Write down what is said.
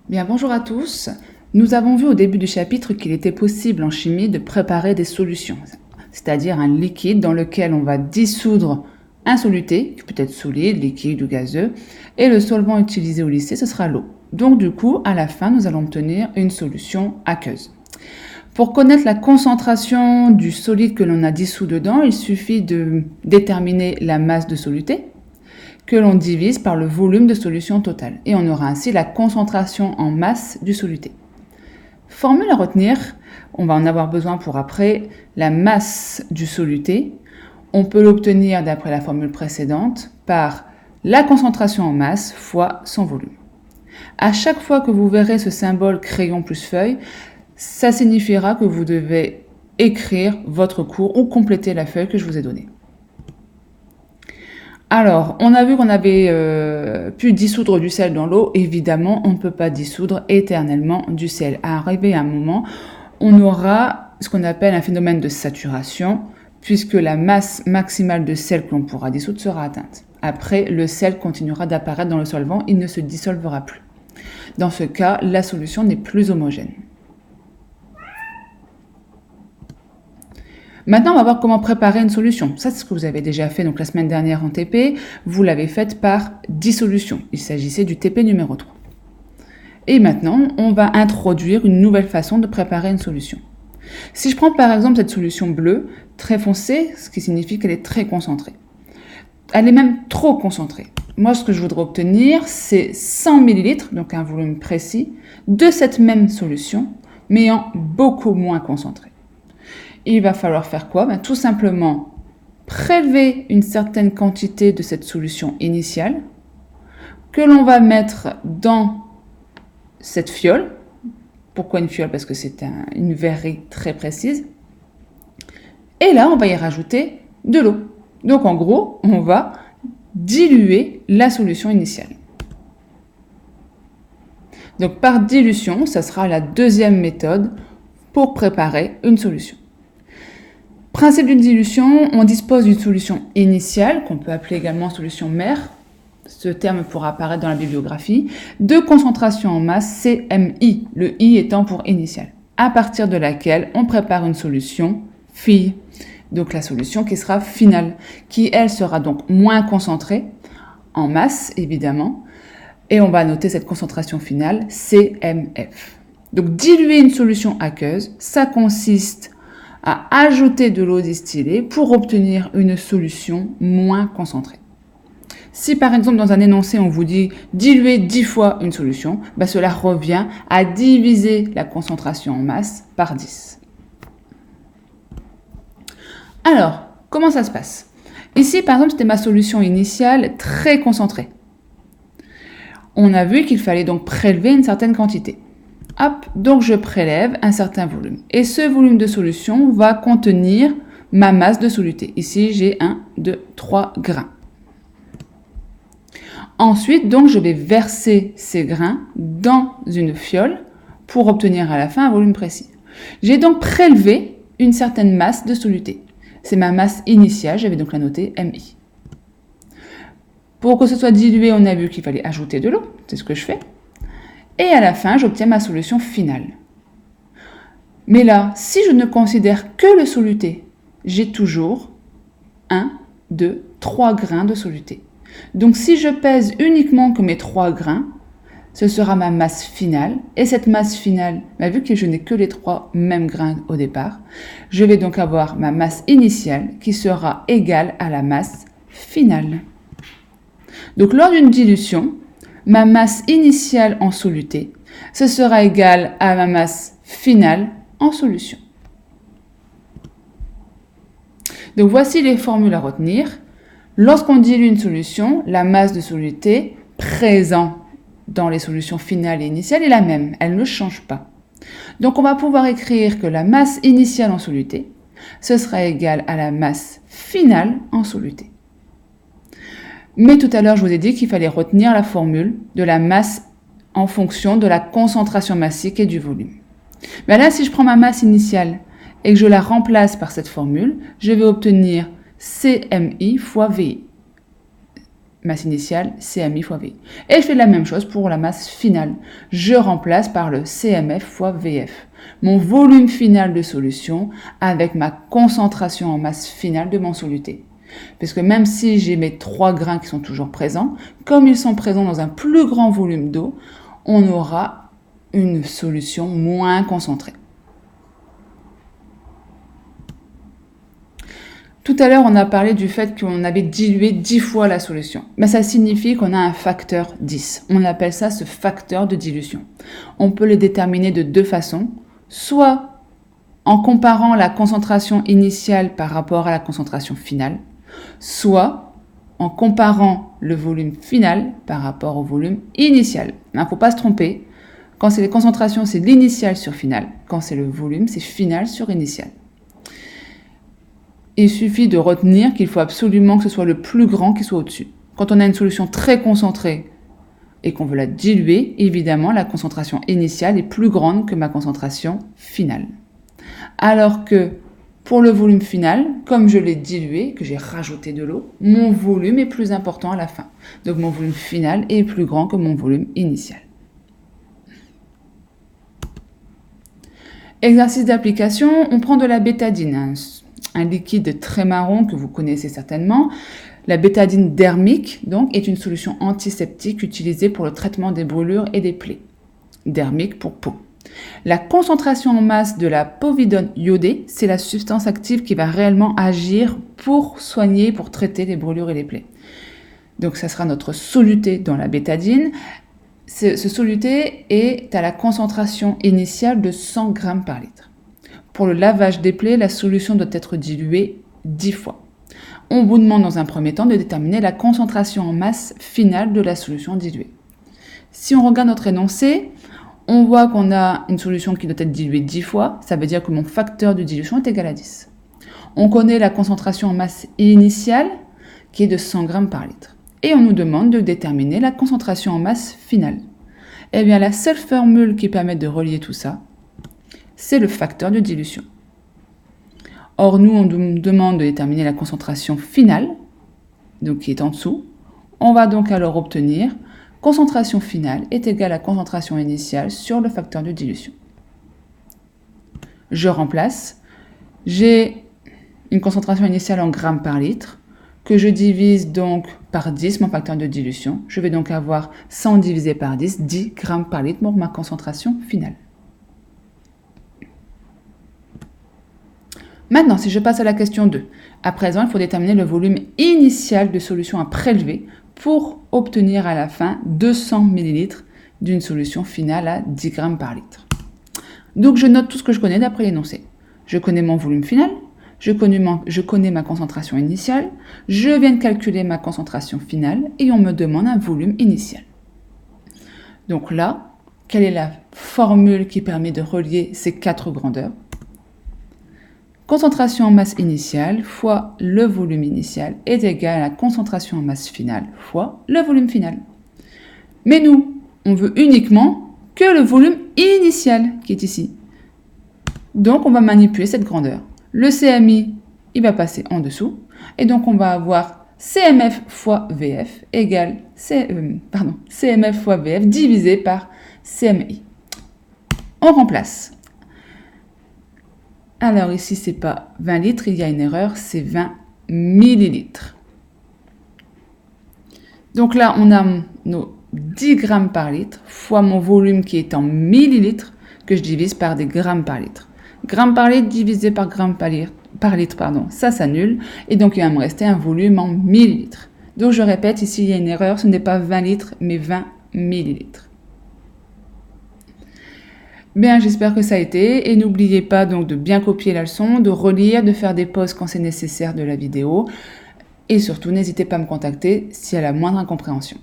Bien, bonjour à tous. Nous avons vu au début du chapitre qu'il était possible en chimie de préparer des solutions, c'est-à-dire un liquide dans lequel on va dissoudre un soluté, qui peut être solide, liquide ou gazeux, et le solvant utilisé au lycée, ce sera l'eau. Donc du coup, à la fin, nous allons obtenir une solution aqueuse. Pour connaître la concentration du solide que l'on a dissous dedans, il suffit de déterminer la masse de soluté, que l'on divise par le volume de solution totale. Et on aura ainsi la concentration en masse du soluté. Formule à retenir, on va en avoir besoin pour après, la masse du soluté. On peut l'obtenir d'après la formule précédente par la concentration en masse fois son volume. À chaque fois que vous verrez ce symbole crayon plus feuille, ça signifiera que vous devez écrire votre cours ou compléter la feuille que je vous ai donnée. Alors, on a vu qu'on avait pu dissoudre du sel dans l'eau. Évidemment, on ne peut pas dissoudre éternellement du sel. Arrivé à un moment, on aura ce qu'on appelle un phénomène de saturation, puisque la masse maximale de sel que l'on pourra dissoudre sera atteinte. Après, le sel continuera d'apparaître dans le solvant, il ne se dissolvera plus. Dans ce cas, la solution n'est plus homogène. Maintenant, on va voir comment préparer une solution. Ça, c'est ce que vous avez déjà fait donc la semaine dernière en TP. Vous l'avez faite par dissolution. Il s'agissait du TP numéro 3. Et maintenant, on va introduire une nouvelle façon de préparer une solution. Si je prends par exemple cette solution bleue, très foncée, ce qui signifie qu'elle est très concentrée. Elle est même trop concentrée. Moi, ce que je voudrais obtenir, c'est 100 ml, donc un volume précis, de cette même solution, mais en beaucoup moins concentré. Il va falloir faire quoi ? Tout simplement prélever une certaine quantité de cette solution initiale que l'on va mettre dans cette fiole. Pourquoi une fiole ? Parce que c'est une verrerie très précise. Et là, on va y rajouter de l'eau. Donc en gros, on va diluer la solution initiale. Donc par dilution, ça sera la deuxième méthode pour préparer une solution. Principe d'une dilution, on dispose d'une solution initiale, qu'on peut appeler également solution mère, ce terme pourra apparaître dans la bibliographie, de concentration en masse CMI, le I étant pour initial, à partir de laquelle on prépare une solution fille, donc la solution qui sera finale, qui elle sera donc moins concentrée, en masse évidemment, et on va noter cette concentration finale CMF. Donc diluer une solution aqueuse, ça consiste à ajouter de l'eau distillée pour obtenir une solution moins concentrée. Si par exemple dans un énoncé on vous dit diluer 10 fois une solution, cela revient à diviser la concentration en masse par 10. Alors, comment ça se passe ? Ici par exemple c'était ma solution initiale très concentrée. On a vu qu'il fallait donc prélever une certaine quantité. Hop, donc je prélève un certain volume. Et ce volume de solution va contenir ma masse de soluté. Ici, j'ai 1, 2, 3 grains. Ensuite, donc, je vais verser ces grains dans une fiole pour obtenir à la fin un volume précis. J'ai donc prélevé une certaine masse de soluté. C'est ma masse initiale, j'avais donc la notée MI. Pour que ce soit dilué, on a vu qu'il fallait ajouter de l'eau, c'est ce que je fais. Et à la fin, j'obtiens ma solution finale. Mais là, si je ne considère que le soluté, j'ai toujours 1, 2, 3 grains de soluté. Donc si je pèse uniquement que mes 3 grains, ce sera ma masse finale. Et cette masse finale, vu que je n'ai que les 3 mêmes grains au départ, je vais donc avoir ma masse initiale qui sera égale à la masse finale. Donc lors d'une dilution, ma masse initiale en soluté, ce sera égal à ma masse finale en solution. Donc voici les formules à retenir. Lorsqu'on dilue une solution, la masse de soluté présente dans les solutions finales et initiales est la même, elle ne change pas. Donc on va pouvoir écrire que la masse initiale en soluté, ce sera égal à la masse finale en soluté. Mais tout à l'heure, je vous ai dit qu'il fallait retenir la formule de la masse en fonction de la concentration massique et du volume. Mais là, si je prends ma masse initiale et que je la remplace par cette formule, je vais obtenir CMI fois VI. masse initiale, CMI fois VI. Et je fais la même chose pour la masse finale. Je remplace par le CMF fois VF. Mon volume final de solution avec ma concentration en masse finale de mon soluté. Parce que même si j'ai mes 3 grains qui sont toujours présents, comme ils sont présents dans un plus grand volume d'eau, on aura une solution moins concentrée. Tout à l'heure, on a parlé du fait qu'on avait dilué 10 fois la solution. Mais ça signifie qu'on a un facteur 10. On appelle ça ce facteur de dilution. On peut le déterminer de 2 façons. Soit en comparant la concentration initiale par rapport à la concentration finale, soit en comparant le volume final par rapport au volume initial. Il ne faut pas se tromper. Quand c'est les concentrations, c'est l'initial sur final. Quand c'est le volume, c'est final sur initial. Il suffit de retenir qu'il faut absolument que ce soit le plus grand qui soit au-dessus. Quand on a une solution très concentrée et qu'on veut la diluer, évidemment, la concentration initiale est plus grande que ma concentration finale. Alors que pour le volume final, comme je l'ai dilué, que j'ai rajouté de l'eau, mon volume est plus important à la fin. Donc mon volume final est plus grand que mon volume initial. Exercice d'application, on prend de la bétadine, un liquide très marron que vous connaissez certainement. La bétadine dermique, donc, est une solution antiseptique utilisée pour le traitement des brûlures et des plaies. Dermique pour peau. La concentration en masse de la povidone iodée, c'est la substance active qui va réellement agir pour soigner, pour traiter les brûlures et les plaies. Donc, ça sera notre soluté dans la bétadine. Ce soluté est à la concentration initiale de 100 grammes par litre. Pour le lavage des plaies, la solution doit être diluée 10 fois. On vous demande dans un premier temps de déterminer la concentration en masse finale de la solution diluée. Si on regarde notre énoncé, on voit qu'on a une solution qui doit être diluée 10 fois, ça veut dire que mon facteur de dilution est égal à 10. On connaît la concentration en masse initiale qui est de 100 grammes par litre. Et on nous demande de déterminer la concentration en masse finale. Eh bien, la seule formule qui permet de relier tout ça, c'est le facteur de dilution. Or, nous, on nous demande de déterminer la concentration finale, donc qui est en dessous. On va donc alors obtenir concentration finale est égale à concentration initiale sur le facteur de dilution. Je remplace. J'ai une concentration initiale en grammes par litre, que je divise donc par 10, mon facteur de dilution. Je vais donc avoir 100 divisé par 10, 10 grammes par litre pour ma concentration finale. Maintenant, si je passe à la question 2, à présent, il faut déterminer le volume initial de solution à prélever pour obtenir à la fin 200 ml d'une solution finale à 10 grammes par litre. Donc, je note tout ce que je connais d'après l'énoncé. Je connais mon volume final, je connais ma concentration initiale, je viens de calculer ma concentration finale et on me demande un volume initial. Donc là, quelle est la formule qui permet de relier ces 4 grandeurs ? Concentration en masse initiale fois le volume initial est égal à la concentration en masse finale fois le volume final. Mais nous, on veut uniquement que le volume initial qui est ici. Donc, on va manipuler cette grandeur. Le CMI, il va passer en dessous. Et donc, on va avoir CMF fois VF égale CMF fois VF divisé par CMI. On remplace. Alors ici, c'est pas 20 litres, il y a une erreur, c'est 20 millilitres. Donc là, on a nos 10 grammes par litre fois mon volume qui est en millilitres que je divise par des grammes par litre. Grammes par litre divisé par grammes par litre, ça s'annule. Et donc, il va me rester un volume en millilitres. Donc, je répète, ici, il y a une erreur, ce n'est pas 20 litres, mais 20 millilitres. Bien, j'espère que ça a été. Et n'oubliez pas donc de bien copier la leçon, de relire, de faire des pauses quand c'est nécessaire de la vidéo. Et surtout, n'hésitez pas à me contacter s'il y a la moindre incompréhension.